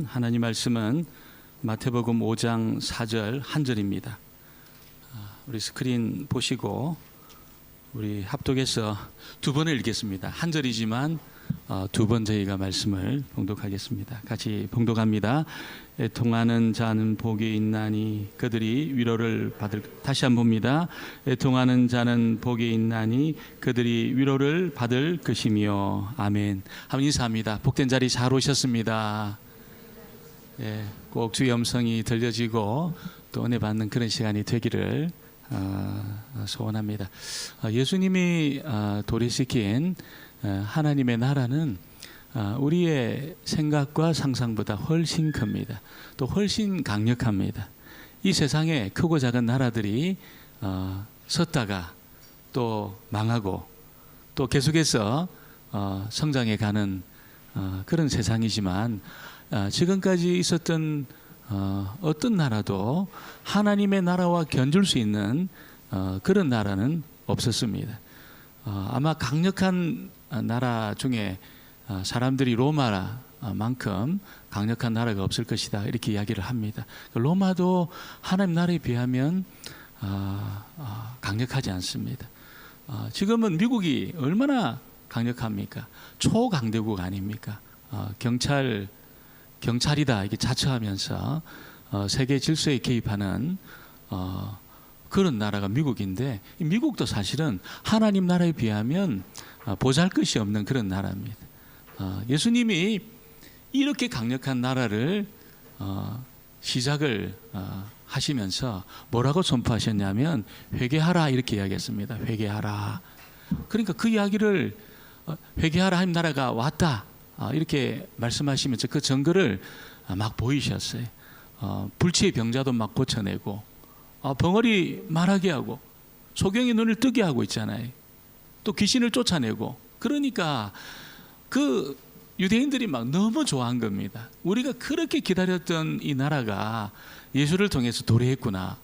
하나님 말씀은 마태복음 5장 4절 한 절입니다. 우리 스크린 보시고 우리 합독해서 두 번을 읽겠습니다. 한 절이지만 두 번 저희가 말씀을 봉독하겠습니다. 같이 봉독합니다. 애통하는 자는 복이 있나니 그들이 위로를 받을. 다시 한번 봅니다. 애통하는 자는 복이 있나니 그들이 위로를 받을 것이며. 아멘. 한번 인사합니다. 복된 자리 잘 오셨습니다. 꼭 주의 음성이 들려지고 또 은혜 받는 그런 시간이 되기를 소원합니다. 예수님이 도래시킨 하나님의 나라는 우리의 생각과 상상보다 훨씬 큽니다. 또 훨씬 강력합니다. 이 세상에 크고 작은 나라들이 섰다가 또 망하고 또 계속해서 성장해 가는 그런 세상이지만 지금까지 있었던 어떤 나라도 하나님의 나라와 견줄 수 있는 그런 나라는 없었습니다. 아마 강력한 나라 중에 사람들이 로마만큼 강력한 나라가 없을 것이다 이렇게 이야기를 합니다. 로마도 하나님 나라에 비하면 강력하지 않습니다. 지금은 미국이 얼마나 강력합니까? 초강대국 아닙니까? 경찰이다 이렇게 자처하면서 세계 질서에 개입하는 그런 나라가 미국인데, 미국도 사실은 하나님 나라에 비하면 보잘것이 없는 그런 나라입니다. 예수님이 이렇게 강력한 나라를 시작을 하시면서 뭐라고 선포하셨냐면 회개하라 이렇게 이야기했습니다. 회개하라. 그러니까 그 이야기를 회개하라 하나님 나라가 왔다 이렇게 말씀하시면서 그 증거를 막 보이셨어요. 불치의 병자도 막 고쳐내고 벙어리 말하게 하고 소경의 눈을 뜨게 하고 있잖아요. 또 귀신을 쫓아내고. 그러니까 그 유대인들이 막 너무 좋아한 겁니다. 우리가 그렇게 기다렸던 이 나라가 예수를 통해서 도래했구나.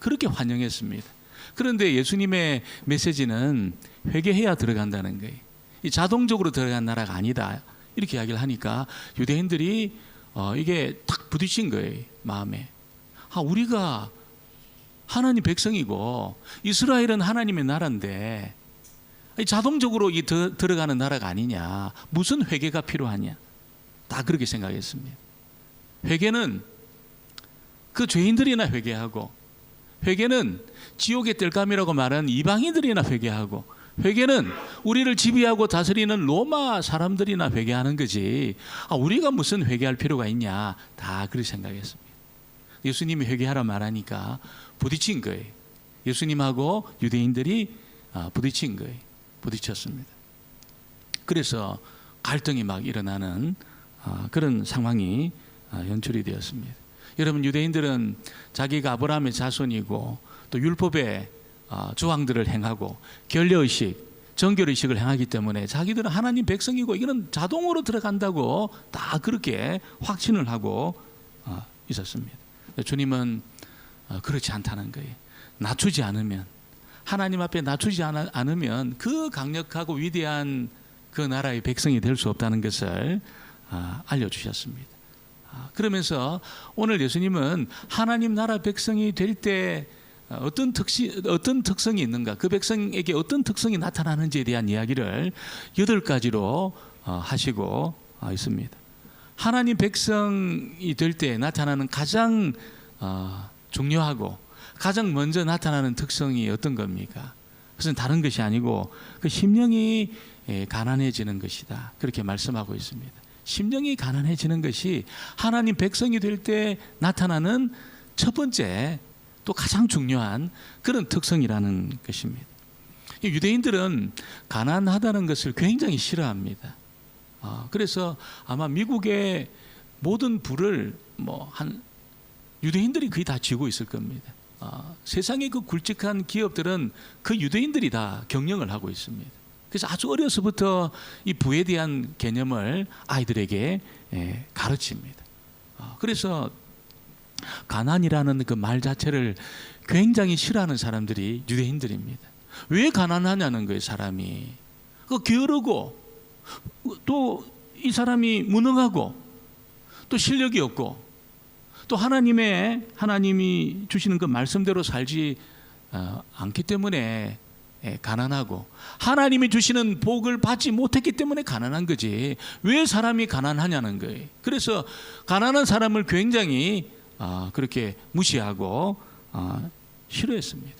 그렇게 환영했습니다. 그런데 예수님의 메시지는 회개해야 들어간다는 거예요. 이 자동적으로 들어간 나라가 아니다 이렇게 이야기를 하니까 유대인들이 이게 탁 부딪힌 거예요. 마음에. 우리가 하나님 백성이고 이스라엘은 하나님의 나라인데 자동적으로 들어가는 나라가 아니냐. 무슨 회개가 필요하냐. 다 그렇게 생각했습니다. 회개는 그 죄인들이나 회개하고, 회개는 지옥의 뜰감이라고 말하는 이방인들이나 회개하고, 회개는 우리를 지배하고 다스리는 로마 사람들이나 회개하는 거지 우리가 무슨 회개할 필요가 있냐. 다 그렇게 생각했습니다. 예수님이 회개하라 말하니까 부딪힌 거예요. 예수님하고 유대인들이 부딪힌 거예요. 부딪혔습니다. 그래서 갈등이 막 일어나는 그런 상황이 연출이 되었습니다. 여러분, 유대인들은 자기가 아브라함의 자손이고 또 율법의 조항들을 행하고 결례의식, 정결의식을 행하기 때문에 자기들은 하나님 백성이고 이거는 자동으로 들어간다고 다 그렇게 확신을 하고 있었습니다. 주님은 그렇지 않다는 거예요. 낮추지 않으면, 하나님 앞에 낮추지 않으면 그 강력하고 위대한 그 나라의 백성이 될 수 없다는 것을 알려주셨습니다. 그러면서 오늘 예수님은 하나님 나라 백성이 될 때 어떤 특성이 있는가, 그 백성에게 어떤 특성이 나타나는지에 대한 이야기를 8가지로 하시고 있습니다. 하나님 백성이 될 때 나타나는 가장 중요하고 가장 먼저 나타나는 특성이 어떤 겁니까? 그것은 다른 것이 아니고 그 심령이 가난해지는 것이다. 그렇게 말씀하고 있습니다. 심령이 가난해지는 것이 하나님 백성이 될 때 나타나는 첫 번째 또 가장 중요한 그런 특성이라는 것입니다. 유대인들은 가난하다는 것을 굉장히 싫어합니다. 그래서 아마 미국의 모든 부를 유대인들이 거의 다 쥐고 있을 겁니다. 세상의 그 굵직한 기업들은 그 유대인들이 다 경영을 하고 있습니다. 그래서 아주 어려서부터 이 부에 대한 개념을 아이들에게 가르칩니다. 그래서 가난이라는 그 말 자체를 굉장히 싫어하는 사람들이 유대인들입니다. 왜 가난하냐는 거예요. 사람이 게으르고 또 이 사람이 무능하고 또 실력이 없고 또 하나님이 주시는 그 말씀대로 살지 않기 때문에 가난하고 하나님이 주시는 복을 받지 못했기 때문에 가난한 거지 왜 사람이 가난하냐는 거예요. 그래서 가난한 사람을 굉장히 그렇게 무시하고 싫어했습니다.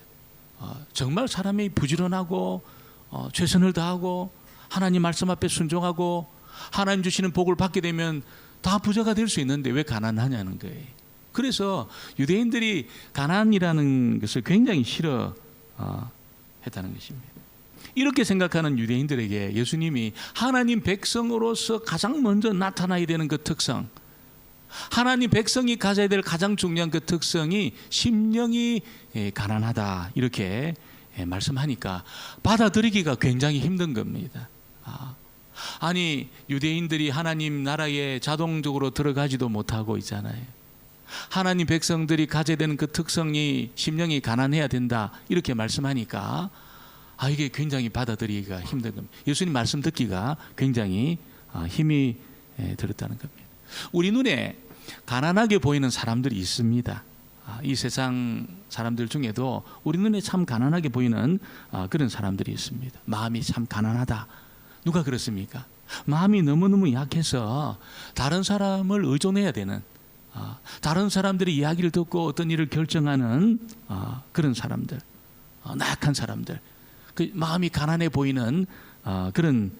정말 사람이 부지런하고 최선을 다하고 하나님 말씀 앞에 순종하고 하나님 주시는 복을 받게 되면 다 부자가 될 수 있는데 왜 가난하냐는 거예요. 그래서 유대인들이 가난이라는 것을 굉장히 싫어했다는 것입니다. 이렇게 생각하는 유대인들에게 예수님이 하나님 백성으로서 가장 먼저 나타나야 되는 그 특성, 하나님 백성이 가져야 될 가장 중요한 그 특성이 심령이 가난하다 이렇게 말씀하니까 받아들이기가 굉장히 힘든 겁니다. 아니 유대인들이 하나님 나라에 자동적으로 들어가지도 못하고 있잖아요. 하나님 백성들이 가져야 되는 그 특성이 심령이 가난해야 된다 이렇게 말씀하니까 이게 굉장히 받아들이기가 힘든 겁니다. 예수님 말씀 듣기가 굉장히 힘이 들었다는 겁니다. 우리 눈에 가난하게 보이는 사람들이 있습니다. 이 세상 사람들 중에도 우리 눈에 참 가난하게 보이는 그런 사람들이 있습니다. 마음이 참 가난하다. 누가 그렇습니까? 마음이 너무너무 약해서 다른 사람을 의존해야 되는 다른 사람들의 이야기를 듣고 어떤 일을 결정하는 그런 사람들, 나약한 사람들, 그 마음이 가난해 보이는 그런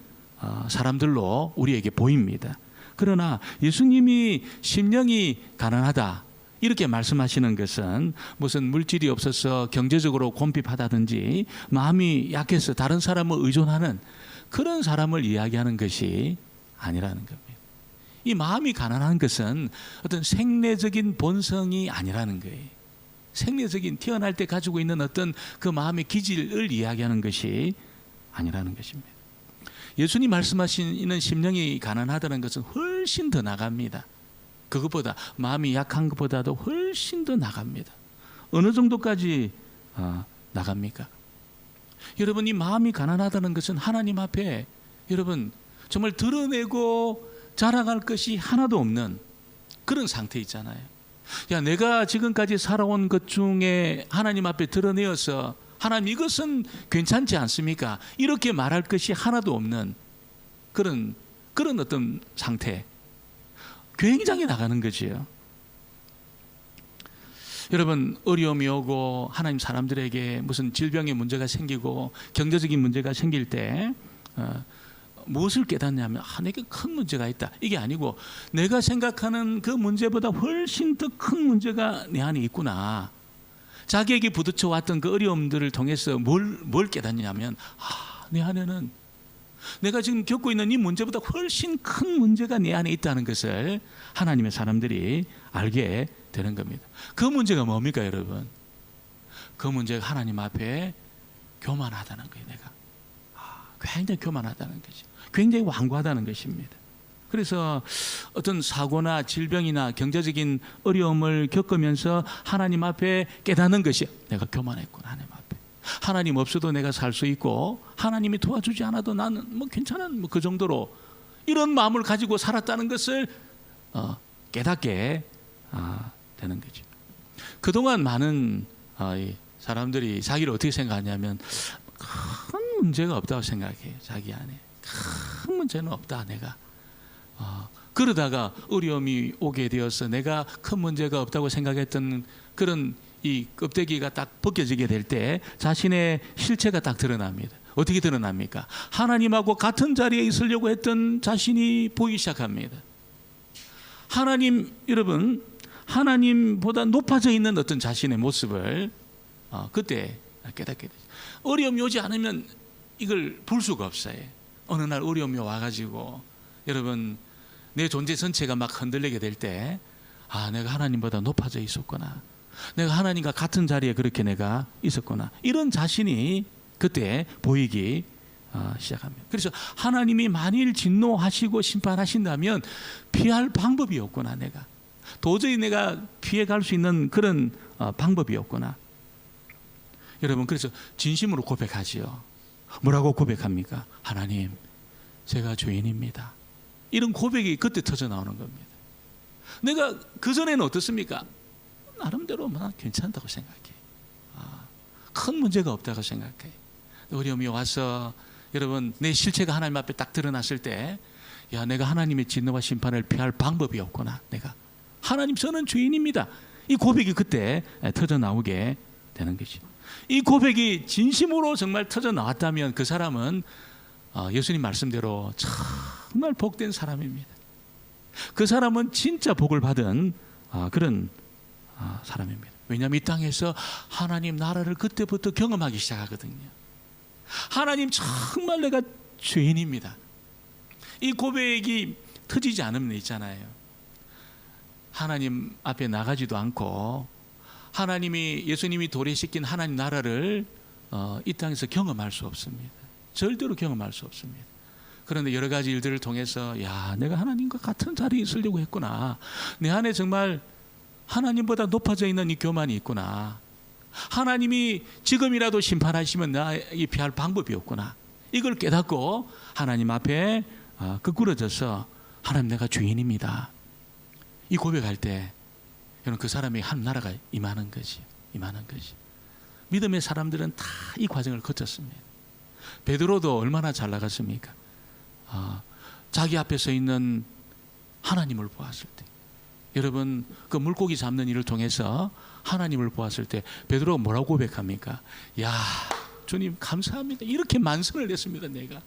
사람들로 우리에게 보입니다. 그러나 예수님이 심령이 가난하다 이렇게 말씀하시는 것은 무슨 물질이 없어서 경제적으로 곤핍하다든지 마음이 약해서 다른 사람을 의존하는 그런 사람을 이야기하는 것이 아니라는 겁니다. 이 마음이 가난한 것은 어떤 생리적인 본성이 아니라는 거예요. 생리적인 태어날 때 가지고 있는 어떤 그 마음의 기질을 이야기하는 것이 아니라는 것입니다. 예수님 말씀하시는 심령이 가난하다는 것은 훨씬 더 나갑니다. 그것보다 마음이 약한 것보다도 훨씬 더 나갑니다. 어느 정도까지 나갑니까? 여러분 이 마음이 가난하다는 것은 하나님 앞에 여러분 정말 드러내고 자랑할 것이 하나도 없는 그런 상태 있잖아요. 야 내가 지금까지 살아온 것 중에 하나님 앞에 드러내어서 하나님 이것은 괜찮지 않습니까? 이렇게 말할 것이 하나도 없는 그런 어떤 상태 굉장히 나가는 거지요. 여러분 어려움이 오고 하나님 사람들에게 무슨 질병의 문제가 생기고 경제적인 문제가 생길 때 무엇을 깨닫냐면 내게 큰 문제가 있다 이게 아니고 내가 생각하는 그 문제보다 훨씬 더 큰 문제가 내 안에 있구나. 자기에게 부딪혀 왔던 그 어려움들을 통해서 뭘 깨닫냐면 내 안에는 내가 지금 겪고 있는 이 문제보다 훨씬 큰 문제가 내 안에 있다는 것을 하나님의 사람들이 알게 되는 겁니다. 그 문제가 뭡니까 여러분? 그 문제가 하나님 앞에 교만하다는 거예요. 내가 굉장히 교만하다는 거죠. 굉장히 완고하다는 것입니다. 그래서 어떤 사고나 질병이나 경제적인 어려움을 겪으면서 하나님 앞에 깨닫는 것이 내가 교만했구나. 하나님 앞에 하나님 없어도 내가 살 수 있고 하나님이 도와주지 않아도 나는 괜찮은 그 정도로 이런 마음을 가지고 살았다는 것을 깨닫게 되는 거죠. 그동안 많은 사람들이 자기를 어떻게 생각하냐면 큰 문제가 없다고 생각해요. 자기 안에 큰 문제는 없다. 내가 그러다가 어려움이 오게 되어서 내가 큰 문제가 없다고 생각했던 그런 이 껍데기가 딱 벗겨지게 될 때 자신의 실체가 딱 드러납니다. 어떻게 드러납니까? 하나님하고 같은 자리에 있으려고 했던 자신이 보이기 시작합니다. 여러분 하나님보다 높아져 있는 어떤 자신의 모습을 그때 깨닫게 되죠. 어려움이 오지 않으면 이걸 볼 수가 없어요. 어느 날 어려움이 와가지고 여러분 내 존재 전체가 막 흔들리게 될 때 내가 하나님보다 높아져 있었구나. 내가 하나님과 같은 자리에 그렇게 내가 있었구나. 이런 자신이 그때 보이기 시작합니다. 그래서 하나님이 만일 진노하시고 심판하신다면 피할 방법이 없구나. 내가 도저히 내가 피해갈 수 있는 그런 방법이 없구나. 여러분 그래서 진심으로 고백하지요. 뭐라고 고백합니까? 하나님 제가 죄인입니다. 이런 고백이 그때 터져 나오는 겁니다. 내가 그전에는 어떻습니까? 나름대로 괜찮다고 생각해. 큰 문제가 없다고 생각해. 어려움이 와서 여러분 내 실체가 하나님 앞에 딱 드러났을 때, 야, 내가 하나님의 진노와 심판을 피할 방법이 없구나. 내가 하나님, 저는 죄인입니다. 이 고백이 그때 터져 나오게 되는 것이. 이 고백이 진심으로 정말 터져 나왔다면 그 사람은 예수님 말씀대로 정말 복된 사람입니다. 그 사람은 진짜 복을 받은 그런 사람입니다. 왜냐하면 이 땅에서 하나님 나라를 그때부터 경험하기 시작하거든요. 하나님, 정말 내가 죄인입니다. 이 고백이 터지지 않으면 있잖아요, 하나님 앞에 나가지도 않고 하나님이, 예수님이 도래시킨 하나님 나라를 이 땅에서 경험할 수 없습니다. 절대로 경험할 수 없습니다. 그런데 여러 가지 일들을 통해서, 야, 내가 하나님과 같은 자리에 있으려고 했구나. 내 안에 정말 하나님보다 높아져 있는 이 교만이 있구나. 하나님이 지금이라도 심판하시면 나에게 피할 방법이 없구나. 이걸 깨닫고 하나님 앞에 끄꾸러져서, 하나님, 내가 죄인입니다, 이 고백할 때 여러분, 그 사람에게 한 나라가 임하는 거지. 임하는 거지. 믿음의 사람들은 다 이 과정을 거쳤습니다. 베드로도 얼마나 잘 나갔습니까? 자기 앞에 서 있는 하나님을 보았을 때, 여러분, 그 물고기 잡는 일을 통해서 하나님을 보았을 때 베드로가 뭐라고 고백합니까? 야, 주님 감사합니다. 이렇게 만선을 냈습니다. 내가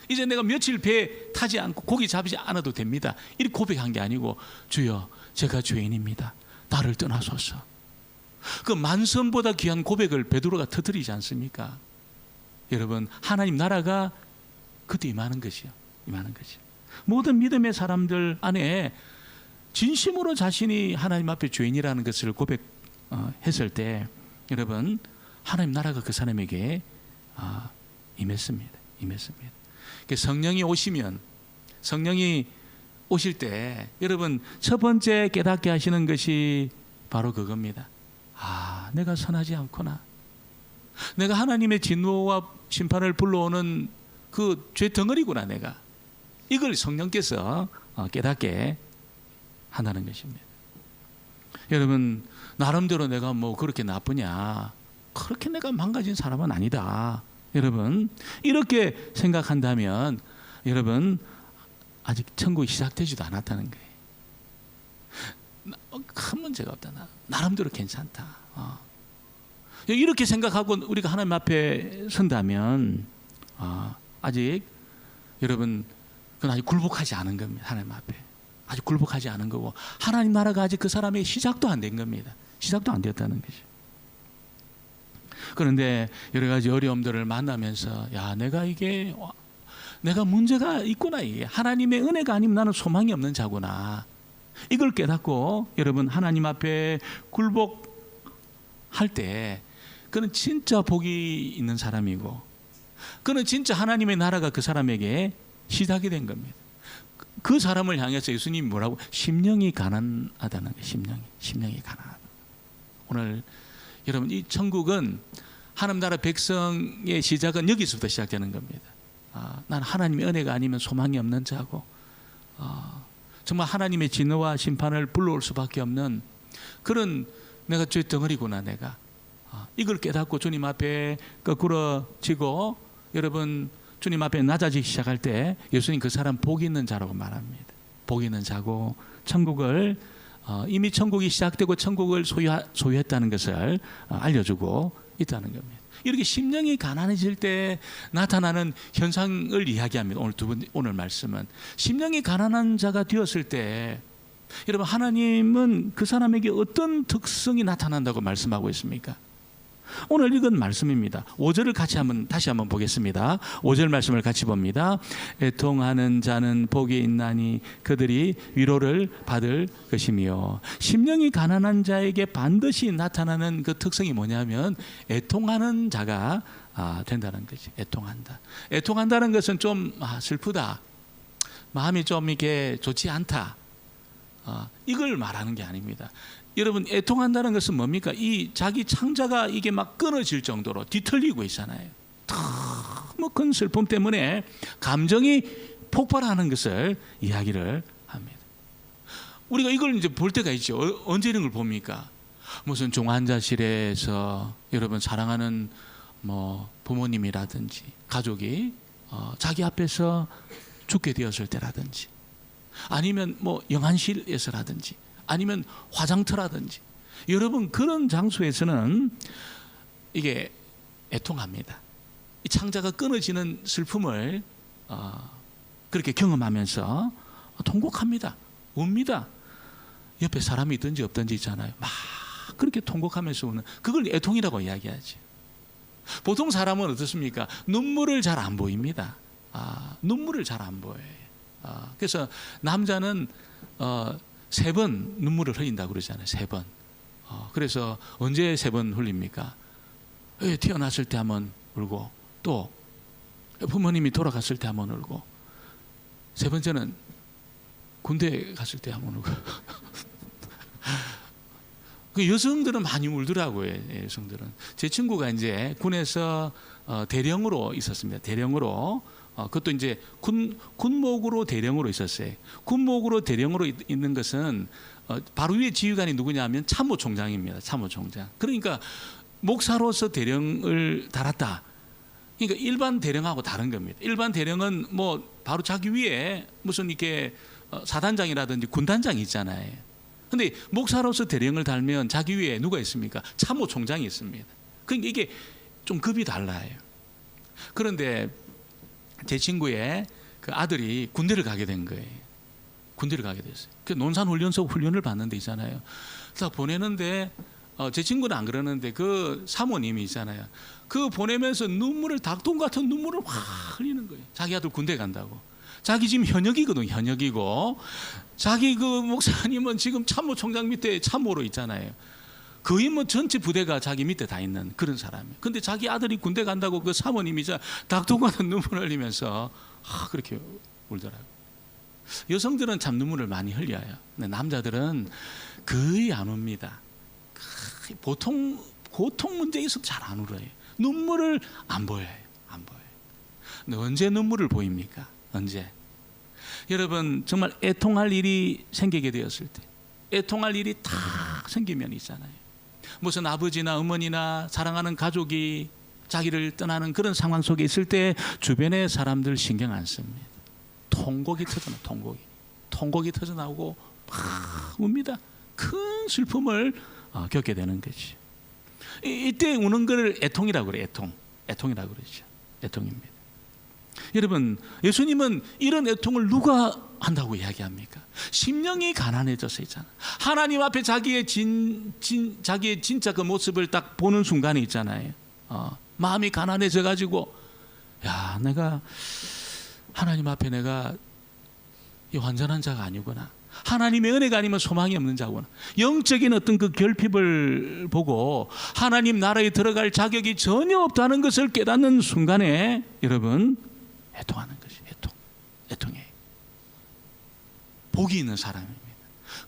이제 내가 며칠 배 타지 않고 고기 잡지 않아도 됩니다. 이렇게 고백한 게 아니고, 주여, 제가 죄인입니다, 나를 떠나소서. 그 만선보다 귀한 고백을 베드로가 터뜨리지 않습니까? 여러분, 하나님 나라가 그때 임하는 것이요. 임하는 것이요. 모든 믿음의 사람들 안에 진심으로 자신이 하나님 앞에 죄인이라는 것을 고백했을 때, 여러분, 하나님 나라가 그 사람에게 임했습니다. 임했습니다. 성령이 오시면, 성령이 오실 때 여러분 첫 번째 깨닫게 하시는 것이 바로 그겁니다. 내가 선하지 않구나. 내가 하나님의 진노와 심판을 불러오는 그 죄 덩어리구나, 내가. 이걸 성령께서 깨닫게 한다는 것입니다. 여러분, 나름대로 내가 뭐 그렇게 나쁘냐, 그렇게 내가 망가진 사람은 아니다, 여러분, 이렇게 생각한다면 여러분 아직 천국이 시작되지도 않았다는 거예요. 큰 문제가 없다, 나름대로 괜찮다. 이렇게 생각하고 우리가 하나님 앞에 선다면 아직 여러분 그건 아직 굴복하지 않은 겁니다. 하나님 앞에 아직 굴복하지 않은 거고, 하나님 나라가 아직 그 사람의 시작도 안 된 겁니다. 시작도 안 되었다는 거죠. 그런데 여러 가지 어려움들을 만나면서, 야, 내가 문제가 있구나, 이게 하나님의 은혜가 아니면 나는 소망이 없는 자구나. 이걸 깨닫고 여러분 하나님 앞에 굴복할 때 그는 진짜 복이 있는 사람이고, 그는 진짜 하나님의 나라가 그 사람에게 시작이 된 겁니다. 그 사람을 향해서 예수님이 뭐라고? 심령이 가난하다는 거예요. 심령이 가난하다. 오늘 여러분, 이 천국은 하나님 나라 백성의 시작은 여기서부터 시작되는 겁니다. 난 하나님의 은혜가 아니면 소망이 없는 자고, 정말 하나님의 진노와 심판을 불러올 수밖에 없는 그런 내가 죄 덩어리구나, 내가. 이걸 깨닫고 주님 앞에 거꾸로 지고 여러분 주님 앞에 낮아지기 시작할 때 예수님 그 사람 복 있는 자라고 말합니다. 복 있는 자고, 천국을 이미 천국이 시작되고 천국을 소유했다는 것을 알려주고 있다는 겁니다. 이렇게 심령이 가난해질 때 나타나는 현상을 이야기합니다. 오늘 말씀은 심령이 가난한 자가 되었을 때 여러분, 하나님은 그 사람에게 어떤 특성이 나타난다고 말씀하고 있습니까? 오늘 읽은 말씀입니다. 5절을 다시 한번 보겠습니다. 5절 말씀을 같이 봅니다. 애통하는 자는 복이 있나니 그들이 위로를 받을 것이며. 심령이 가난한 자에게 반드시 나타나는 그 특성이 뭐냐면 애통하는 자가 된다는 거지. 애통한다. 애통한다는 것은 좀 슬프다, 마음이 좀 이렇게 좋지 않다, 이걸 말하는 게 아닙니다. 여러분, 애통한다는 것은 뭡니까? 이 자기 창자가 이게 막 끊어질 정도로 뒤틀리고 있잖아요. 너무 큰 슬픔 때문에 감정이 폭발하는 것을 이야기를 합니다. 우리가 이걸 이제 볼 때가 있죠. 언제 이런 걸 봅니까? 무슨 중환자실에서 여러분 사랑하는 뭐 부모님이라든지 가족이 자기 앞에서 죽게 되었을 때라든지, 아니면 뭐 영안실에서라든지, 아니면 화장터라든지, 여러분 그런 장소에서는 이게 애통합니다. 이 창자가 끊어지는 슬픔을 그렇게 경험하면서 통곡합니다. 웁니다. 옆에 사람이 있든지 없든지 있잖아요. 막 그렇게 통곡하면서 우는, 그걸 애통이라고 이야기하지. 보통 사람은 어떻습니까? 눈물을 잘 안 보입니다. 눈물을 잘 안 보여요. 그래서 남자는 3번 눈물을 흘린다고 그러잖아요. 3번. 그래서 언제 3번 흘립니까? 태어났을 때 한번 울고, 또 부모님이 돌아갔을 때 한번 울고, 3번째는 군대 갔을 때 한번 울고. 그 여성들은 많이 울더라고요. 여성들은. 제 친구가 이제 군에서 대령으로 있었습니다. 대령으로. 그것도 이제 군목으로 대령으로 있었어요. 군목으로 대령으로 있는 것은 바로 위에 지휘관이 누구냐면 참모총장입니다. 참모총장. 그러니까 목사로서 대령을 달았다. 그러니까 일반 대령하고 다른 겁니다. 일반 대령은 뭐 바로 자기 위에 무슨 이렇게 사단장이라든지 군단장이 있잖아요. 근데 목사로서 대령을 달면 자기 위에 누가 있습니까? 참모총장이 있습니다. 그러니까 이게 좀 급이 달라요. 그런데 제 친구의 그 아들이 군대를 가게 된 거예요. 군대를 가게 됐어요. 그 논산훈련소 훈련을 받는 데 있잖아요. 그래서 보내는데 제 친구는 안 그러는데 그 사모님이 있잖아요. 그 보내면서 눈물을, 닭똥 같은 눈물을 확 흘리는 거예요. 자기 아들 군대 간다고. 자기 지금 현역이거든. 현역이고 자기 그 목사님은 지금 참모총장 밑에 참모로 있잖아요. 거의 뭐 전체 부대가 자기 밑에 다 있는 그런 사람이에요. 근데 자기 아들이 군대 간다고 그 사모님이 닭똥 같은 눈물을 흘리면서 그렇게 울더라고요. 여성들은 참 눈물을 많이 흘려요. 근데 남자들은 거의 안 웁니다. 보통 고통 문제에 있어서 잘 안 울어요. 눈물을 안 보여요. 안 보여요. 근데 언제 눈물을 보입니까? 언제? 여러분 정말 애통할 일이 생기게 되었을 때, 애통할 일이 탁 생기면 있잖아요. 무슨 아버지나 어머니나 사랑하는 가족이 자기를 떠나는 그런 상황 속에 있을 때 주변의 사람들 신경 안 씁니다. 통곡이 터져나, 통곡이 터져나오고 막 웁니다. 큰 슬픔을 겪게 되는 거지. 이때 우는 걸 애통이라고 그래요. 애통이라고 그러죠. 애통입니다. 여러분, 예수님은 이런 애통을 누가 한다고 이야기합니까? 심령이 가난해져서 있잖아. 하나님 앞에 자기의 자기의 진짜 그 모습을 딱 보는 순간이 있잖아요. 마음이 가난해져 가지고, 야, 내가 하나님 앞에 내가 이 완전한 자가 아니구나. 하나님의 은혜가 아니면 소망이 없는 자구나. 영적인 어떤 그 결핍을 보고 하나님 나라에 들어갈 자격이 전혀 없다는 것을 깨닫는 순간에 여러분 애통하는 것이 애통해요. 복이 있는 사람입니다.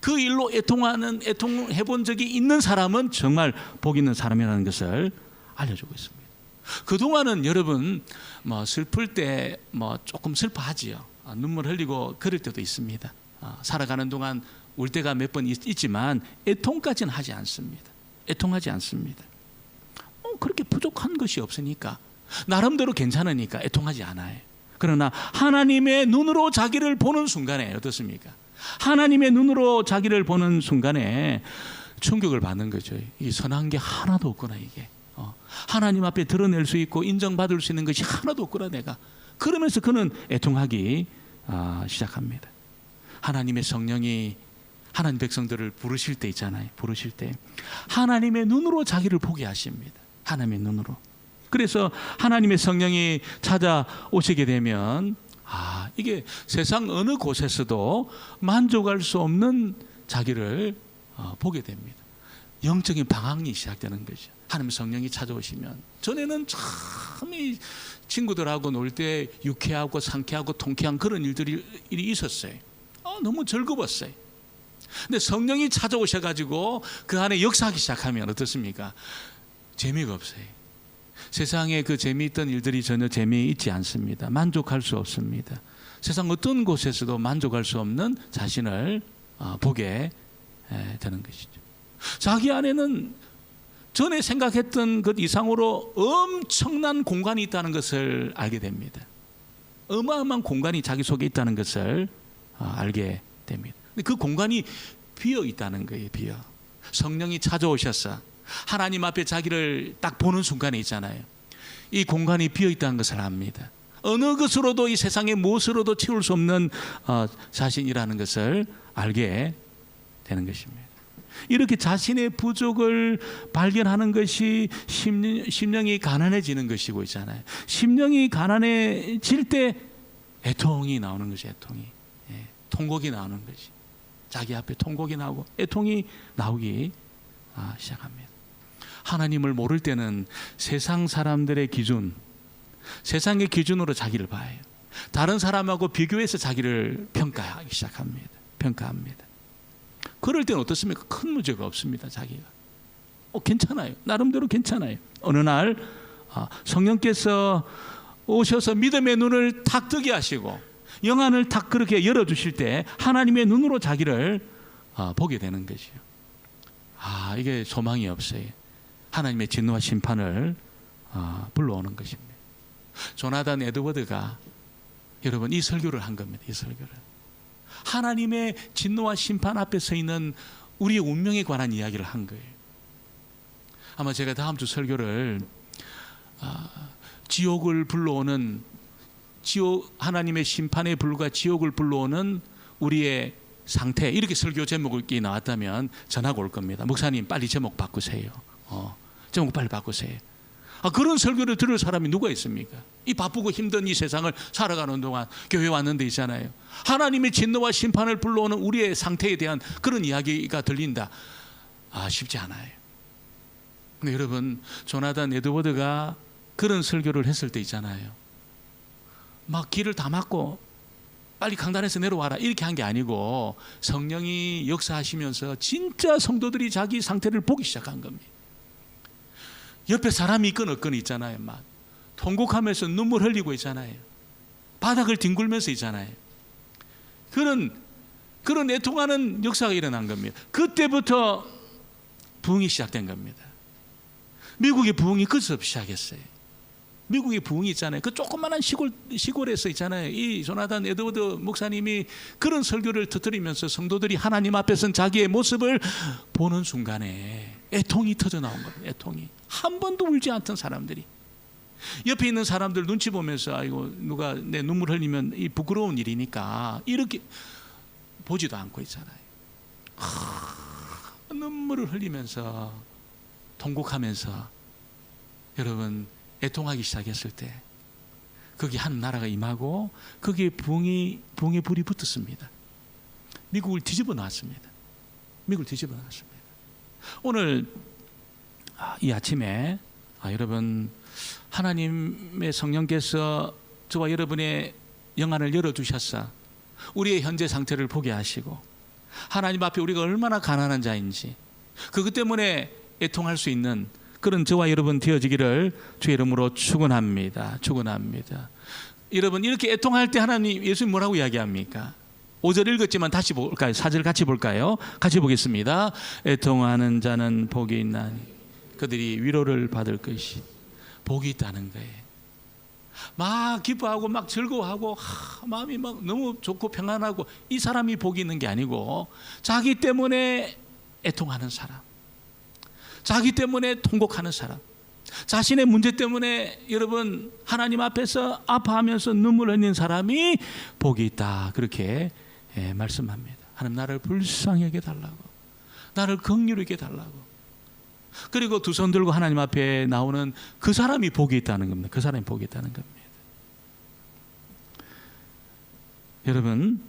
그 일로 애통해 본 적이 있는 사람은 정말 복 있는 사람이라는 것을 알려주고 있습니다. 그동안은 여러분 뭐 슬플 때 뭐 조금 슬퍼하지요. 눈물 흘리고 그럴 때도 있습니다. 살아가는 동안 울 때가 몇 번 있지만 애통까지는 하지 않습니다. 애통하지 않습니다. 그렇게 부족한 것이 없으니까, 나름대로 괜찮으니까 애통하지 않아요. 그러나 하나님의 눈으로 자기를 보는 순간에 어떻습니까? 하나님의 눈으로 자기를 보는 순간에 충격을 받는 거죠. 이 선한 게 하나도 없구나. 이게 하나님 앞에 드러낼 수 있고 인정받을 수 있는 것이 하나도 없구나 내가. 그러면서 그는 애통하기 시작합니다. 하나님의 성령이 하나님 백성들을 부르실 때 있잖아요. 부르실 때 하나님의 눈으로 자기를 보게 하십니다. 하나님의 눈으로. 그래서 하나님의 성령이 찾아오시게 되면 이게 세상 어느 곳에서도 만족할 수 없는 자기를 보게 됩니다. 영적인 방황이 시작되는 거죠. 하나님의 성령이 찾아오시면, 전에는 참 이 친구들하고 놀 때 유쾌하고 상쾌하고 통쾌한 그런 일이 있었어요. 너무 즐거웠어요. 근데 성령이 찾아오셔가지고 그 안에 역사하기 시작하면 어떻습니까? 재미가 없어요. 세상에 그 재미있던 일들이 전혀 재미있지 않습니다. 만족할 수 없습니다. 세상 어떤 곳에서도 만족할 수 없는 자신을 보게 되는 것이죠. 자기 안에는 전에 생각했던 것 이상으로 엄청난 공간이 있다는 것을 알게 됩니다. 어마어마한 공간이 자기 속에 있다는 것을 알게 됩니다. 근데 그 공간이 비어 있다는 거예요. 비어. 성령이 찾아오셔서 하나님 앞에 자기를 딱 보는 순간에 있잖아요. 이 공간이 비어 있다는 것을 압니다. 어느 것으로도 이 세상의 무엇으로도 채울 수 없는 자신이라는 것을 알게 되는 것입니다. 이렇게 자신의 부족을 발견하는 것이 심령이 가난해지는 것이고 있잖아요. 심령이 가난해질 때 애통이 나오는 것이 애통이. 통곡이 나오는 것이. 자기 앞에 통곡이 나오고 애통이 나오기 시작합니다. 하나님을 모를 때는 세상 사람들의 기준, 세상의 기준으로 자기를 봐요. 다른 사람하고 비교해서 자기를 평가하기 시작합니다. 평가합니다. 그럴 때는 어떻습니까? 큰 문제가 없습니다. 자기가 괜찮아요. 나름대로 괜찮아요. 어느 날 성령께서 오셔서 믿음의 눈을 탁 뜨게 하시고 영안을 탁 그렇게 열어주실 때 하나님의 눈으로 자기를 보게 되는 것이요. 이게 소망이 없어요. 하나님의 진노와 심판을 불러오는 것입니다. 조나단 에드워드가 여러분 이 설교를 한 겁니다. 이 설교를. 하나님의 진노와 심판 앞에 서 있는 우리의 운명에 관한 이야기를 한 거예요. 아마 제가 다음 주 설교를 지옥을 불러오는 하나님의 심판의 불과 지옥을 불러오는 우리의 상태, 이렇게 설교 제목이 나왔다면 전화가 올 겁니다. 목사님 빨리 제목 바꾸세요. 제목 빨리 바꾸세요. 그런 설교를 들을 사람이 누가 있습니까? 이 바쁘고 힘든 이 세상을 살아가는 동안 교회 왔는데 있잖아요. 하나님의 진노와 심판을 불러오는 우리의 상태에 대한 그런 이야기가 들린다. 쉽지 않아요. 근데 여러분, 조나단 에드워드가 그런 설교를 했을 때 있잖아요. 막 길을 다 막고 빨리 강단에서 내려와라 이렇게 한 게 아니고 성령이 역사하시면서 진짜 성도들이 자기 상태를 보기 시작한 겁니다. 옆에 사람이 있건 없건 있잖아요. 막 통곡하면서 눈물 흘리고 있잖아요. 바닥을 뒹굴면서 있잖아요. 그런 애통하는 역사가 일어난 겁니다. 그때부터 부흥이 시작된 겁니다. 미국의 부흥이 그때부터 시작했어요. 미국의 부흥이 있잖아요. 그 조그마한 시골에서 있잖아요. 이 조나단 에드워드 목사님이 그런 설교를 터뜨리면서 성도들이 하나님 앞에 선 자기의 모습을 보는 순간에 애통이 터져 나온 겁니다. 애통이. 한 번도 울지 않던 사람들이 옆에 있는 사람들 눈치 보면서 아이고 누가 내 눈물 흘리면 이 부끄러운 일이니까 이렇게 보지도 않고 있잖아요. 눈물을 흘리면서 통곡하면서 여러분 애통하기 시작했을 때 거기 한 나라가 임하고 거기에 부흥의 불이 붙었습니다. 미국을 뒤집어 놨습니다. 미국을 뒤집어 놨습니다. 오늘 이 아침에 여러분 하나님의 성령께서 저와 여러분의 영안을 열어주셔서 우리의 현재 상태를 보게 하시고 하나님 앞에 우리가 얼마나 가난한 자인지 그것 때문에 애통할 수 있는 그런 저와 여러분 되어지기를 주의 이름으로 축원합니다. 축원합니다. 여러분 이렇게 애통할 때 하나님 예수님 뭐라고 이야기합니까? 5절 읽었지만 다시 볼까요? 4절 같이 볼까요? 같이 보겠습니다. 애통하는 자는 복이 있나니 그들이 위로를 받을 것이 복이 있다는 거예요. 막 기뻐하고 막 즐거워하고 마음이 막 너무 좋고 평안하고 이 사람이 복이 있는 게 아니고 자기 때문에 애통하는 사람, 자기 때문에 통곡하는 사람, 자신의 문제 때문에 여러분 하나님 앞에서 아파하면서 눈물 흘리는 사람이 복이 있다. 그렇게 말씀합니다. 하나님 나를 불쌍히 여겨 달라고, 나를 긍휼히 여겨 달라고. 그리고 두 손 들고 하나님 앞에 나오는 그 사람이 복이 있다는 겁니다. 그 사람이 복이 있다는 겁니다. 여러분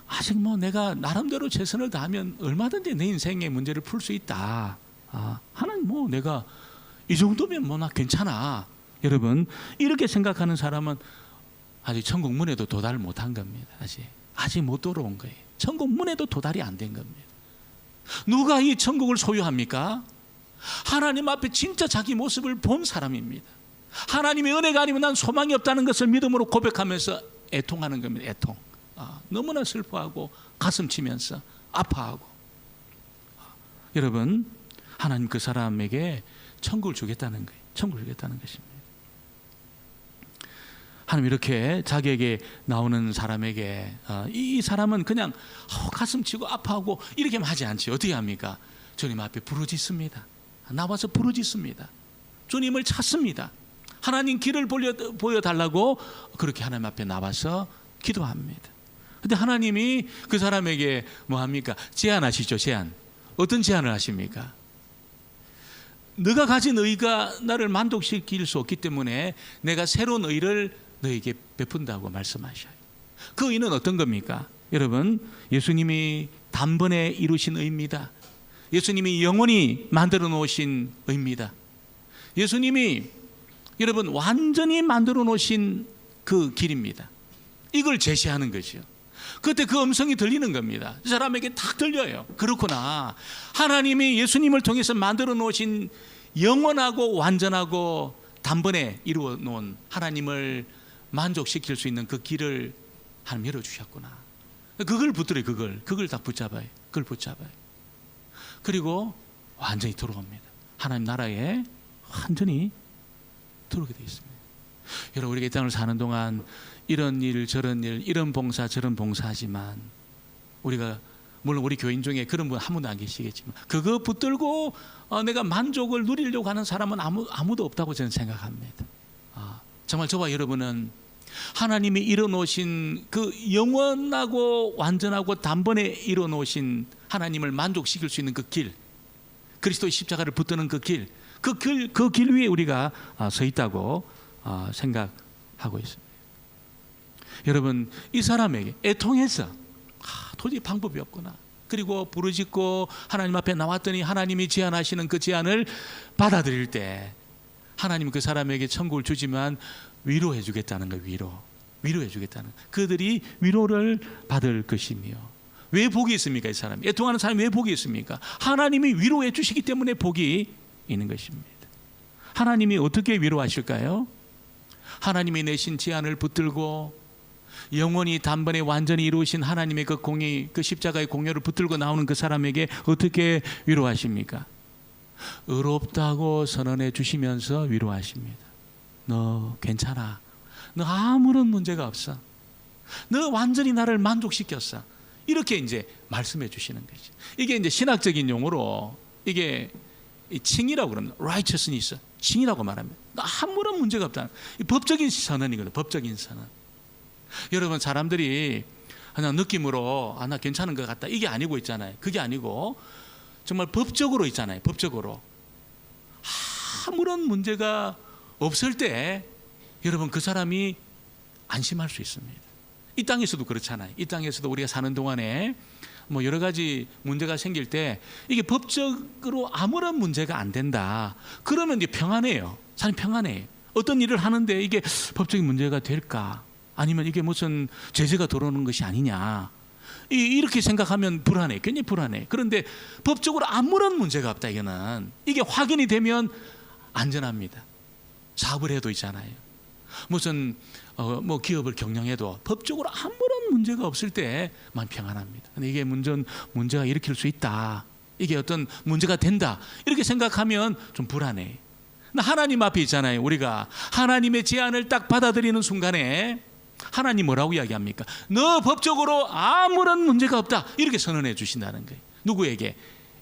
아직 내가 나름대로 최선을 다하면 얼마든지 내 인생의 문제를 풀 수 있다. 하나님 내가 이 정도면 나 괜찮아. 여러분 이렇게 생각하는 사람은 아직 천국 문에도 도달을 못한 겁니다. 아직 못 들어온 거예요. 천국 문에도 도달이 안 된 겁니다. 누가 이 천국을 소유합니까? 하나님 앞에 진짜 자기 모습을 본 사람입니다. 하나님의 은혜가 아니면 난 소망이 없다는 것을 믿음으로 고백하면서 애통하는 겁니다. 애통. 너무나 슬퍼하고 가슴 치면서 아파하고. 여러분, 하나님 그 사람에게 천국을 주겠다는 거예요. 천국을 주겠다는 것입니다. 하나님 이렇게 자기에게 나오는 사람에게 이 사람은 그냥 가슴 치고 아파하고 이렇게만 하지 않지. 어떻게 합니까? 주님 앞에 부르짖습니다. 나와서 부르짖습니다. 주님을 찾습니다. 하나님 길을 보여달라고 그렇게 하나님 앞에 나와서 기도합니다. 근데 하나님이 그 사람에게 뭐 합니까? 제안하시죠. 제안. 어떤 제안을 하십니까? 너가 가진 의가 나를 만족시킬 수 없기 때문에 내가 새로운 의를 너에게 베푼다고 말씀하셔요. 그 의는 어떤 겁니까? 여러분, 예수님이 단번에 이루신 의입니다. 예수님이 영원히 만들어 놓으신 의입니다. 예수님이 여러분 완전히 만들어 놓으신 그 길입니다. 이걸 제시하는 것이요. 그때 그 음성이 들리는 겁니다. 이 사람에게 딱 들려요. 그렇구나. 하나님이 예수님을 통해서 만들어 놓으신 영원하고 완전하고 단번에 이루어 놓은 하나님을 만족시킬 수 있는 그 길을 하나님 열어주셨구나. 그걸 붙들어요. 그걸 딱 붙잡아요. 그걸 붙잡아요. 그리고 완전히 들어옵니다. 하나님 나라에 완전히 들어오게 되어 있습니다. 여러분, 우리가 이 땅을 사는 동안 이런 일 저런 일, 이런 봉사 저런 봉사하지만 우리가 물론 우리 교인 중에 그런 분 한 분도 안 계시겠지만 그거 붙들고 내가 만족을 누리려고 하는 사람은 아무도 없다고 저는 생각합니다. 정말 저와 여러분은 하나님이 이뤄놓으신 그 영원하고 완전하고 단번에 이뤄놓으신 하나님을 만족시킬 수 있는 그 길, 그리스도의 십자가를 붙드는 그 길, 그 길 위에 우리가 서 있다고 생각하고 있습니다. 여러분, 이 사람에게 애통해서 도저히 방법이 없구나. 그리고 부르짖고 하나님 앞에 나왔더니 하나님이 제안하시는 그 제안을 받아들일 때 하나님은 그 사람에게 천국을 주지만 위로해 주겠다는 거예요. 위로해 주겠다는 거예요. 그들이 위로를 받을 것이며. 왜 복이 있습니까? 이 사람, 애통하는 사람이 왜 복이 있습니까? 하나님이 위로해 주시기 때문에 복이 있는 것입니다. 하나님이 어떻게 위로하실까요? 하나님이 내신 제안을 붙들고 영원히 단번에 완전히 이루신 하나님의 그 공의, 그 십자가의 공로를 붙들고 나오는 그 사람에게 어떻게 위로하십니까? 의롭다고 선언해 주시면서 위로하십니다. 너 괜찮아. 너 아무런 문제가 없어. 너 완전히 나를 만족시켰어. 이렇게 이제 말씀해 주시는 거죠. 이게 이제 신학적인 용어로 이게 칭이라고 그럽니다. righteousness, 칭이라고 말합니다. 너 아무런 문제가 없다. 법적인 선언이거든요. 법적인 선언. 여러분, 사람들이 그냥 느낌으로 나 괜찮은 것 같다 이게 아니고 있잖아요. 그게 아니고 정말 법적으로 있잖아요. 법적으로 아무런 문제가 없을 때 여러분 그 사람이 안심할 수 있습니다. 이 땅에서도 그렇잖아요. 이 땅에서도 우리가 사는 동안에 뭐 여러 가지 문제가 생길 때 이게 법적으로 아무런 문제가 안 된다. 그러면 이제 평안해요. 사람이 평안해요. 어떤 일을 하는데 이게 법적인 문제가 될까? 아니면 이게 무슨 제재가 들어오는 것이 아니냐? 이렇게 생각하면 불안해. 굉장히 불안해. 그런데 법적으로 아무런 문제가 없다. 이게 확인이 되면 안전합니다. 사업을 해도 있잖아요. 무슨 뭐 기업을 경영해도 법적으로 아무런 문제가 없을 때만 평안합니다. 근데 이게 문제가 일으킬 수 있다. 이게 어떤 문제가 된다. 이렇게 생각하면 좀 불안해. 하나님 앞에 있잖아요. 우리가 하나님의 제안을 딱 받아들이는 순간에 하나님 뭐라고 이야기합니까? 너 법적으로 아무런 문제가 없다. 이렇게 선언해 주신다는 거예요. 누구에게?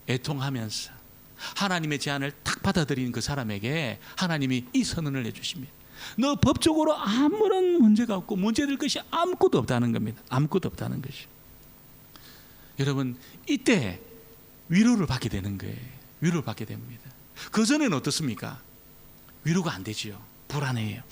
애통하면서 하나님의 제안을 딱 받아들이는 그 사람에게 하나님이 이 선언을 해주십니다. 너 법적으로 아무런 문제가 없고 문제될 것이 아무것도 없다는 겁니다. 아무것도 없다는 것이. 여러분, 이때 위로를 받게 되는 거예요. 위로를 받게 됩니다. 그전에는 어떻습니까? 위로가 안 되지요. 불안해요.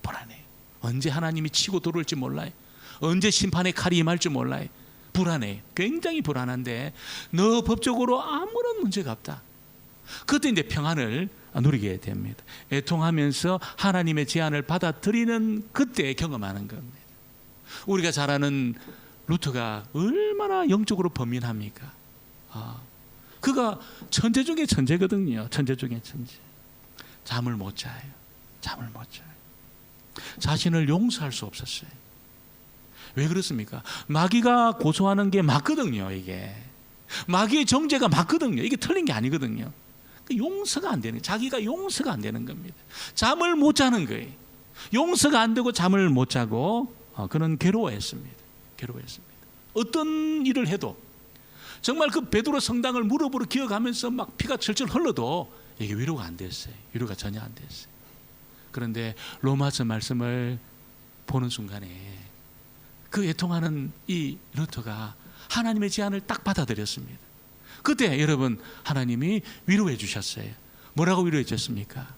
불안해요. 언제 하나님이 치고 들어올지 몰라요. 언제 심판의 칼이 임할지 몰라요. 불안해요. 굉장히 불안한데 너 법적으로 아무런 문제가 없다. 그때 이제 평안을 누리게 됩니다. 애통하면서 하나님의 제안을 받아들이는 그때 경험하는 겁니다. 우리가 잘 아는 루터가 얼마나 영적으로 범민합니까? 그가 천재 중에 천재거든요. 천재 중에 천재. 잠을 못 자요. 잠을 못 자요. 자신을 용서할 수 없었어요. 왜 그렇습니까? 마귀가 고소하는 게 맞거든요. 이게 마귀의 정죄가 맞거든요. 이게 틀린 게 아니거든요. 용서가 안 되는, 자기가 용서가 안 되는 겁니다. 잠을 못 자는 거예요. 용서가 안 되고 잠을 못 자고 그는 괴로워했습니다. 괴로워했습니다. 어떤 일을 해도 정말 그 베드로 성당을 무릎으로 기어가면서 막 피가 철철 흘러도 이게 위로가 안 됐어요. 위로가 전혀 안 됐어요. 그런데 로마서 말씀을 보는 순간에 그 애통하는 이 루터가 하나님의 제안을 딱 받아들였습니다. 그때 여러분 하나님이 위로해 주셨어요. 뭐라고 위로해 주셨습니까?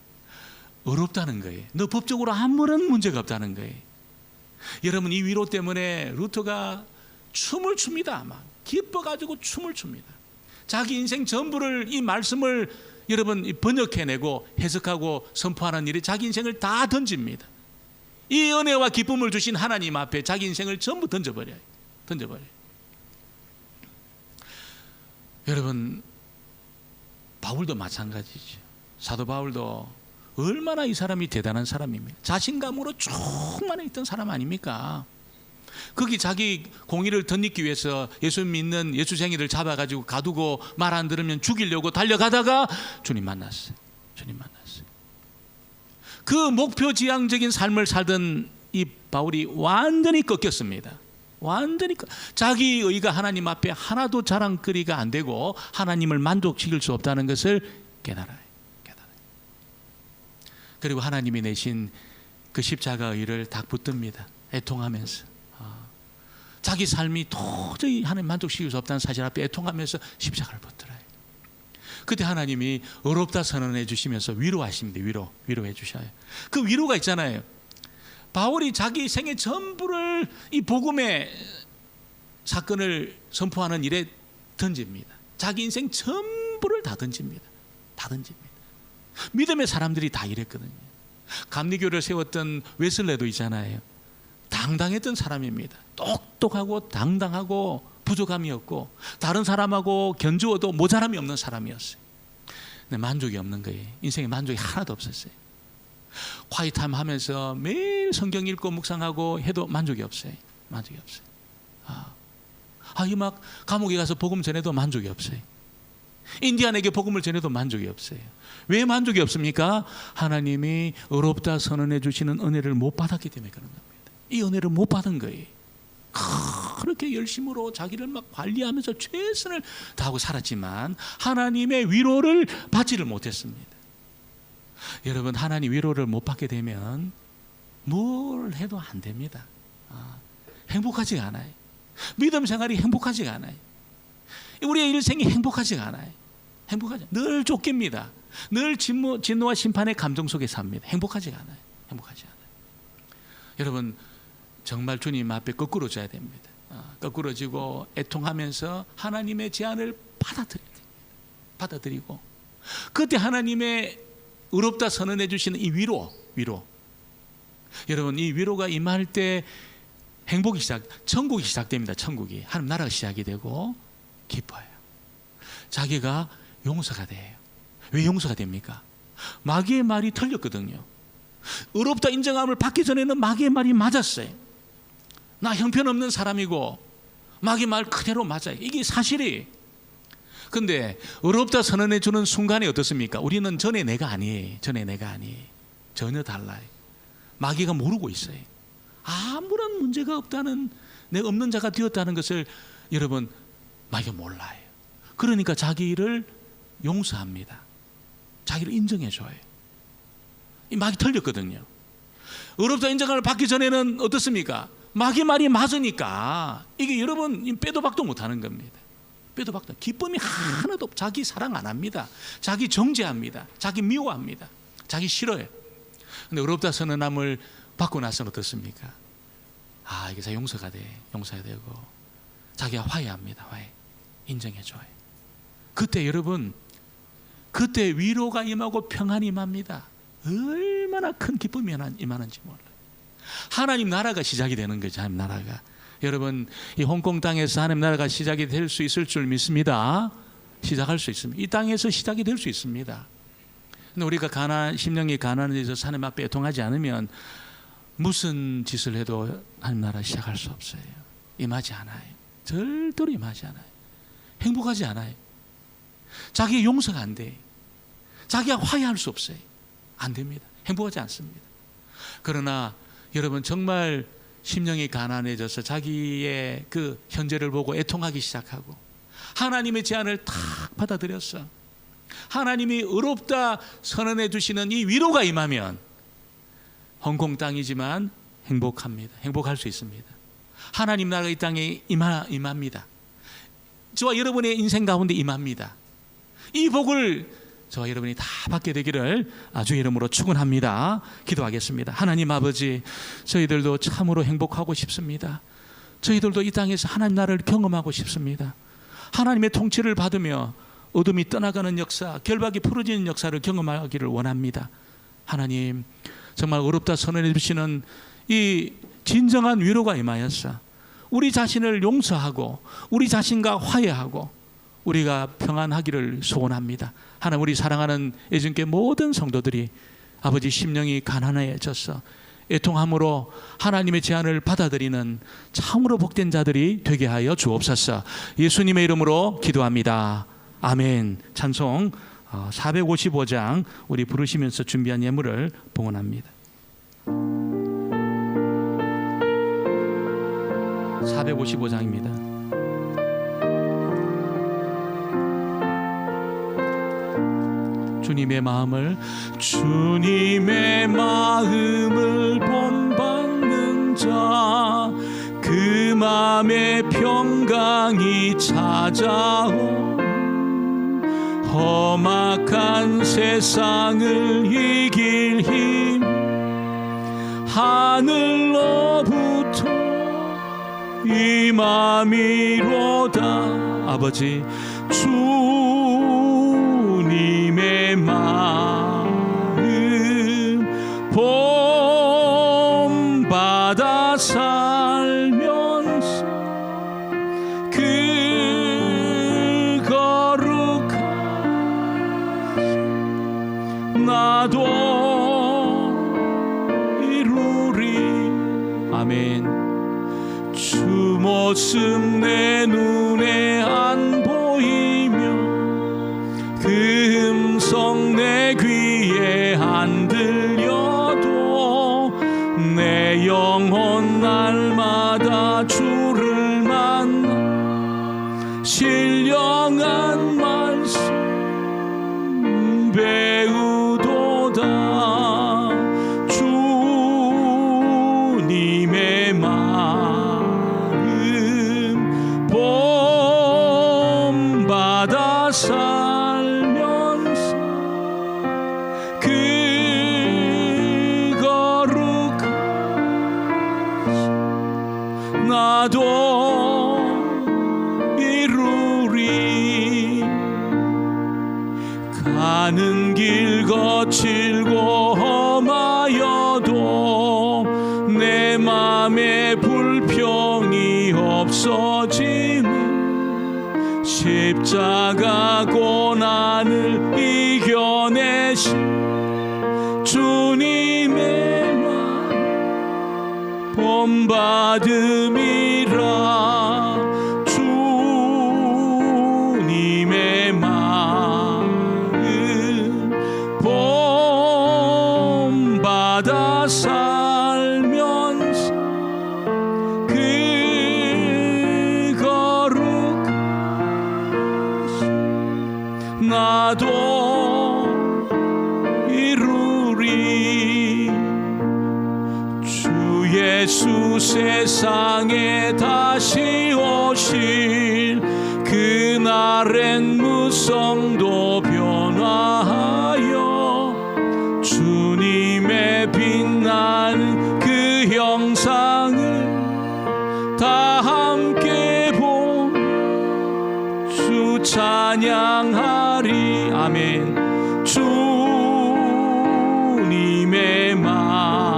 어렵다는 거예요. 너 법적으로 아무런 문제가 없다는 거예요. 여러분 이 위로 때문에 루터가 춤을 춥니다. 막 기뻐가지고 춤을 춥니다. 자기 인생 전부를 이 말씀을 여러분 번역해내고 해석하고 선포하는 일에 자기 인생을 다 던집니다. 이 은혜와 기쁨을 주신 하나님 앞에 자기 인생을 전부 던져버려요. 여러분 바울도 마찬가지죠. 사도 바울도 얼마나 이 사람이 대단한 사람입니까? 자신감으로 충만해 있던 사람 아닙니까? 거기 자기 공의를 덧입기 위해서 예수 믿는 예수쟁이들 잡아가지고 가두고 말 안 들으면 죽이려고 달려가다가 주님 만났어요. 그 목표 지향적인 삶을 살던 이 바울이 완전히 꺾였습니다. 자기 의가 하나님 앞에 하나도 자랑거리가 안 되고 하나님을 만족시킬 수 없다는 것을 깨달아요. 그리고 하나님이 내신 그 십자가 의를 딱 붙듭니다. 애통하면서 자기 삶이 도저히 하나님 만족시킬 수 없다는 사실 앞에 애통하면서 십자가를 붙들어요. 그때 하나님이 어렵다 선언해 주시면서 위로하십니다. 위로해 주셔요. 그 위로가 있잖아요. 바울이 자기 생애 전부를 이 복음의 사건을 선포하는 일에 던집니다. 자기 인생 전부를 다 던집니다. 믿음의 사람들이 다 이랬거든요. 감리교를 세웠던 웨슬레도 있잖아요. 당당했던 사람입니다. 똑똑하고 당당하고 부족함이 없고 다른 사람하고 견주어도 모자람이 없는 사람이었어요. 근데 만족이 없는 거예요. 인생에 만족이 하나도 없었어요. 콰이타임 하면서 매일 성경 읽고 묵상하고 해도 만족이 없어요. 이 막 감옥에 가서 복음 전해도 만족이 없어요. 인디안에게 복음을 전해도 만족이 없어요. 왜 만족이 없습니까? 하나님이 어렵다 선언해 주시는 은혜를 못 받았기 때문에 그런 겁니다. 이 은혜를 못 받은 거예요. 그렇게 열심으로 자기를 막 관리하면서 최선을 다하고 살았지만 하나님의 위로를 받지를 못했습니다. 여러분 하나님 위로를 못 받게 되면 뭘 해도 안 됩니다. 행복하지가 않아요. 믿음 생활이 행복하지가 않아요. 우리의 일생이 행복하지가 않아요. 늘 쫓깁니다. 늘 진노와 심판의 감정 속에 삽니다. 행복하지가 않아요. 여러분 정말 주님 앞에 거꾸로 져야 됩니다. 거꾸로지고 애통하면서 하나님의 제안을 받아들이고 그때 하나님의 의롭다 선언해 주시는 이 위로 여러분 이 위로가 임할 때 천국이 시작됩니다. 천국이 하나님 나라가 시작이 되고 기뻐요. 자기가 용서가 돼요. 왜 용서가 됩니까? 마귀의 말이 틀렸거든요. 의롭다 인정함을 받기 전에는 마귀의 말이 맞았어요. 나 형편없는 사람이고 마귀 말 그대로 맞아요. 이게 사실이. 근데 의롭다 선언해 주는 순간이 어떻습니까? 우리는 전에 내가 아니에요. 전혀 달라요. 마귀가 모르고 있어요. 아무런 문제가 없다는, 내가 없는 자가 되었다는 것을 여러분 마귀가 몰라요. 그러니까 자기를 용서합니다. 자기를 인정해 줘요. 이 마귀 틀렸거든요. 의롭다 인정을 받기 전에는 어떻습니까? 마귀 말이 맞으니까 이게 여러분 빼도 박도 못하는 겁니다. 빼도 박도. 기쁨이 하나도 없고 자기 사랑 안 합니다. 자기 정죄합니다. 자기 미워합니다. 자기 싫어요. 근데 의롭다 선언함을 받고 나서는 어떻습니까? 이게 다 용서가 되고 자기가 화해합니다. 인정해 줘요. 그때 여러분 그때 위로가 임하고 평안이 임합니다. 얼마나 큰 기쁨이 임하는지 몰라요. 하나님 나라가 시작이 되는 거죠. 하나님 나라가. 여러분 이 홍콩 땅에서 하나님 나라가 시작이 될 수 있을 줄 믿습니다. 시작할 수 있습니다. 이 땅에서 시작이 될 수 있습니다. 근데 우리가 심령이 가난에 대해서 하나님 앞에 애통하지 않으면 무슨 짓을 해도 하나님 나라 시작할 수 없어요. 임하지 않아요. 절대로 임하지 않아요. 행복하지 않아요. 자기의 용서가 안 돼. 자기가 화해할 수 없어요. 안 됩니다. 행복하지 않습니다. 그러나 여러분 정말 심령이 가난해져서 자기의 그 현재를 보고 애통하기 시작하고 하나님의 제안을 탁 받아들였어. 하나님이 의롭다 선언해 주시는 이 위로가 임하면 홍콩 땅이지만 행복합니다. 행복할 수 있습니다. 하나님 나라가 이 땅에 임합니다. 저와 여러분의 인생 가운데 임합니다. 이 복을 저와 여러분이 다 받게 되기를 주의 이름으로 축원합니다. 기도하겠습니다. 하나님 아버지, 저희들도 참으로 행복하고 싶습니다. 저희들도 이 땅에서 하나님 나라를 경험하고 싶습니다. 하나님의 통치를 받으며 어둠이 떠나가는 역사, 결박이 풀어지는 역사를 경험하기를 원합니다. 하나님, 정말 어렵다 선언해 주시는 이 진정한 위로가 임하였어. 우리 자신을 용서하고 우리 자신과 화해하고 우리가 평안하기를 소원합니다. 하나님, 우리 사랑하는 애증교회 모든 성도들이 아버지 심령이 가난해졌어 애통함으로 하나님의 제안을 받아들이는 참으로 복된 자들이 되게 하여 주옵소서. 예수님의 이름으로 기도합니다. 아멘. 찬송 455장 우리 부르시면서 준비한 예물을 봉헌합니다. 455장입니다. 주님의 마음을 본받는 자, 그 마음에 평강이 찾아오. 험악한 세상을 이길 힘 하늘로부터 임함이로다. 아버지, 주님의 마음 본받아 살면서 그 거룩한 나도 이루리. 아멘. 주 모습 내 눈에 안 보이며 그 음성 내 귀에 안 들려도 내 영혼 날마다 주를 만나 신령한 말씀 배우도다. 주님의 마음 본받아 살면서 그 거룩한 나도 이루리. 가는 길 거칠고 험하여도 내 맘에 불평이 없어지는 십자가 고난을 이겨내신 주님의 맘 본받음이라. 주님의 마음 본받아 살면서 그 거룩한 나도 이루리. 주 예수 세상에 다시 오실 그날엔 무성도 변화하여 주님의 빛나는 그 형상을 다 함께 보며 주 찬양하리. 아멘. 주님의 마음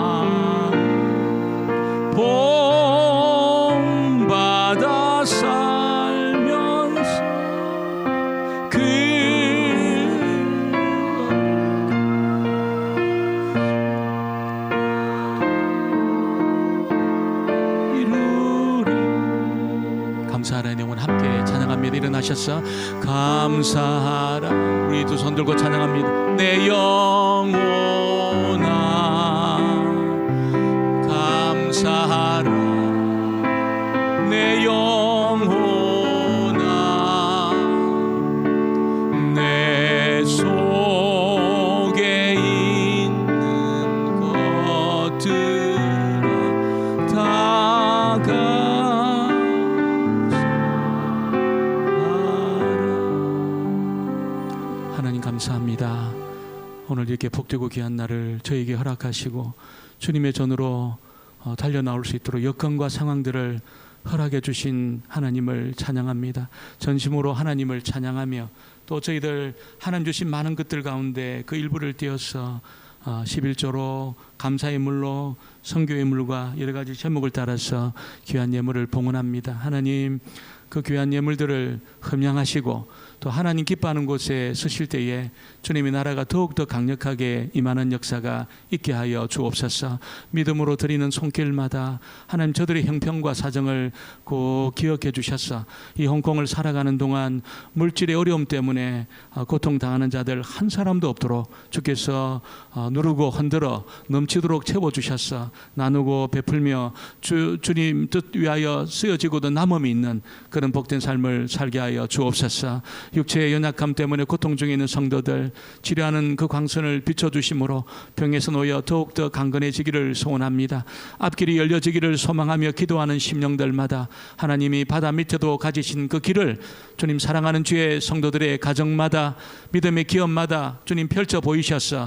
본받아 살면서 그 이루리. 감사하는 영혼 함께 찬양합니다. 일어나 구원하셨어. 감사하라. 우리 두 손 들고 찬양합니다. 내 영혼아 감사하라. 내 영혼아 내 속에 있는 것들아 다 하나님 감사합니다. 오늘 이렇게 복되고 귀한 날을 저에게 허락하시고 주님의 전으로 달려나올 수 있도록 여건과 상황들을 허락해 주신 하나님을 찬양합니다. 전심으로 하나님을 찬양하며 또 저희들 하나님 주신 많은 것들 가운데 그 일부를 띄어서 11조로 감사의 물로 선교의 물과 여러 가지 제목을 따라서 귀한 예물을 봉헌합니다. 하나님 그 귀한 예물들을 흠양하시고 또 하나님 기뻐하는 곳에 서실 때에 주님의 나라가 더욱더 강력하게 임하는 역사가 있게 하여 주옵소서. 믿음으로 드리는 손길마다 하나님 저들의 형편과 사정을 꼭 기억해 주셔서 이 홍콩을 살아가는 동안 물질의 어려움 때문에 고통당하는 자들 한 사람도 없도록 주께서 누르고 흔들어 넘치도록 채워주셔서 나누고 베풀며 주님 뜻 위하여 쓰여지고도 남음이 있는 그런 복된 삶을 살게 하여 주옵소서. 육체의 연약함 때문에 고통 중에 있는 성도들 치료하는 그 광선을 비춰주심으로 병에서 놓여 더욱더 강건해지기를 소원합니다. 앞길이 열려지기를 소망하며 기도하는 심령들마다 하나님이 바다 밑에도 가지신 그 길을 주님 사랑하는 주의 성도들의 가정마다 믿음의 기업마다 주님 펼쳐 보이셔서